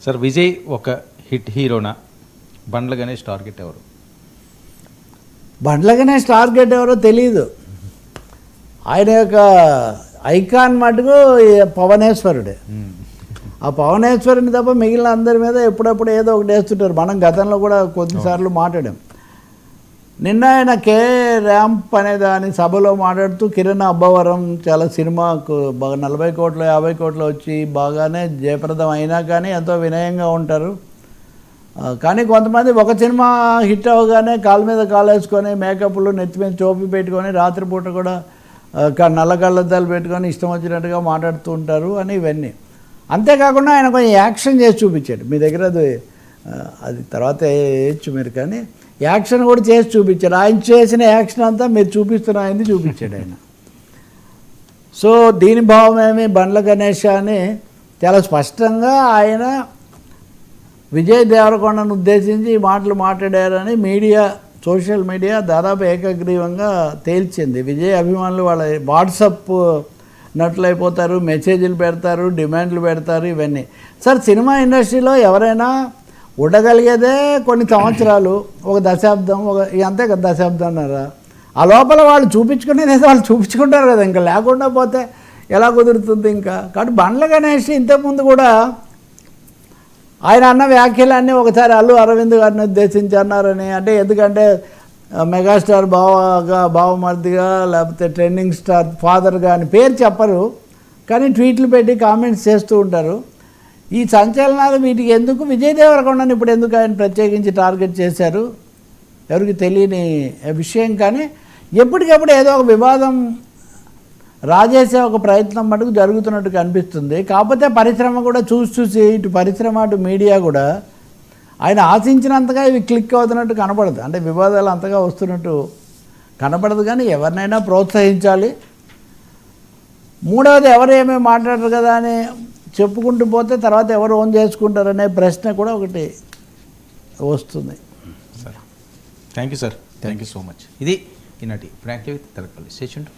Sir Vijay ఒక hit హీరోనా? Bandla Ganesh target ఎవరు? బండ్ల గణేష్ టార్గెట్ ఎవరో తెలియదు. ఆయన యొక్క ఐకాన్ మటుకు పవనేశ్వరుడే. ఆ పవనేశ్వరుని తప్ప మిగిలిన అందరి మీద ఎప్పుడప్పుడు ఏదో ఒకటి వేస్తుంటారు. మనం గతంలో కూడా కొద్దిసార్లు మాట్లాడాం. నిన్న ఆయన కే ర్యాంప్ అనే దాని సభలో మాట్లాడుతూ కిరణ్ అబ్బవరం చాలా సినిమాకు బాగా 40 కోట్లు 50 కోట్లు వచ్చి బాగానే జయప్రదం అయినా కానీ ఎంతో వినయంగా ఉంటారు. కానీ కొంతమంది ఒక సినిమా హిట్ అవ్వగానే కాళ్ళ మీద కాలు వేసుకొని మేకప్లు నెత్తి మీద చోపి పెట్టుకొని రాత్రిపూట కూడా నల్ల కళ్ళద్దాలు పెట్టుకొని ఇష్టం వచ్చినట్టుగా మాట్లాడుతూ ఉంటారు అని ఇవన్నీ. అంతేకాకుండా ఆయన కొంచెం యాక్షన్ చేసి చూపించాడు. మీ దగ్గర అది తర్వాత వేయచ్చు మీరు, కానీ యాక్షన్ కూడా చేసి చూపించాడు. ఆయన చేసిన యాక్షన్ అంతా మీరు చూపిస్తున్న ఆయన్ని చూపించాడు ఆయన. సో దీని భావమేమి బండ్ల గణేష్ అని చాలా స్పష్టంగా ఆయన విజయ్ దేవరకొండను ఉద్దేశించి ఈ మాటలు మాట్లాడారని మీడియా, సోషల్ మీడియా దాదాపు ఏకగ్రీవంగా తేల్చింది. విజయ్ అభిమానులు వాళ్ళ వాట్సాప్ నట్లయిపోతారు, మెసేజ్లు పెడతారు, డిమాండ్లు పెడతారు, ఇవన్నీ. సార్ సినిమా ఇండస్ట్రీలో ఎవరైనా ఉండగలిగేదే కొన్ని సంవత్సరాలు, ఒక దశాబ్దం, అంతే కదా దశాబ్దంన్నర. ఆ లోపల వాళ్ళు చూపించుకునేది వాళ్ళు చూపించుకుంటారు కదా, ఇంకా లేకుండా పోతే ఎలా కుదురుతుంది ఇంకా. కాబట్టి బండ్ల గణేష్ ఇంతకుముందు కూడా ఆయన అన్న వ్యాఖ్యలన్నీ ఒకసారి అల్లు అరవింద్ గారిని ఉద్దేశించి అన్నారని. అంటే ఎందుకంటే మెగాస్టార్ బావమర్దిగా లేకపోతే ట్రెండింగ్ స్టార్ ఫాదర్గా అని పేరు చెప్పరు, కానీ ట్వీట్లు పెట్టి కామెంట్స్ చేస్తూ ఉంటారు. ఈ సంచలనాలు వీటికి ఎందుకు? విజయ్ దేవరకొండని ఇప్పుడు ఎందుకు ఆయన ప్రత్యేకించి టార్గెట్ చేశారు ఎవరికి తెలియని విషయం. కానీ ఎప్పటికప్పుడు ఏదో ఒక వివాదం రాజేసే ఒక ప్రయత్నం మటుకు జరుగుతున్నట్టు కనిపిస్తుంది. కాకపోతే పరిశ్రమ కూడా చూసి ఇటు పరిశ్రమ అటు మీడియా కూడా ఆయన ఆశించినంతగా ఇవి క్లిక్ అవుతున్నట్టు కనపడదు. అంటే వివాదాలు అంతగా వస్తున్నట్టు కనపడదు. కానీ ఎవరినైనా ప్రోత్సహించాలి. మూడవది ఎవరు ఏమేమి మాట్లాడరు కదా అని చెప్పుకుంటూ పోతే తర్వాత ఎవరు ఓన్ చేసుకుంటారనే ప్రశ్న కూడా ఒకటి వస్తుంది. Sir thank you sir, thank you so much. ఇది ఈనాటి frankly with Telakapalli. Stay tuned.